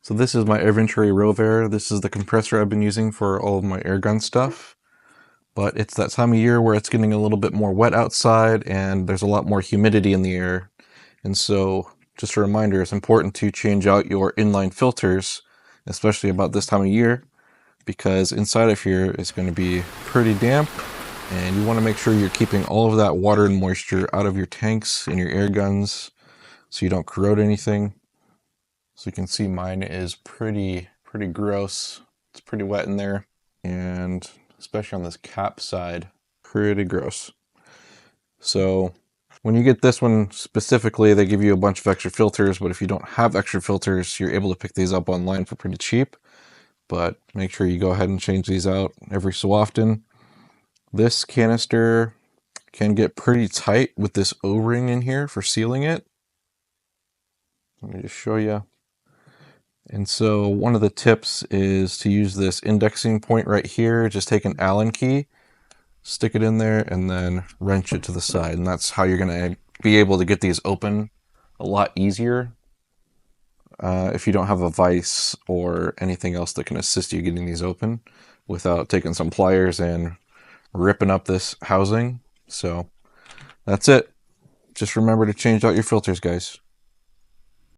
So this is my venturi rovair. This is the compressor I've been using for all of my airgun stuff. But it's that time of year where it's getting a little bit more wet outside and there's a lot more humidity in the air. And so, just a reminder, it's important to change out your inline filters, especially about this time of year, because inside of here is going to be pretty damp and you want to make sure you're keeping all of that water and moisture out of your tanks and your air guns so you don't corrode anything. So you can see mine is pretty gross. It's pretty wet in there, and especially on this cap side, pretty gross. So when you get this one specifically, they give you a bunch of extra filters, but if you don't have extra filters, you're able to pick these up online for pretty cheap. But make sure you go ahead and change these out every so often. This canister can get pretty tight with this O-ring in here for sealing it. Let me just show you. And so one of the tips is to use this indexing point right here. Just take an Allen key, stick it in there, and then wrench it to the side. And that's how you're going to be able to get these open a lot easier if you don't have a vise or anything else that can assist you getting these open without taking some pliers and ripping up this housing. So that's it. Just remember to change out your filters, guys.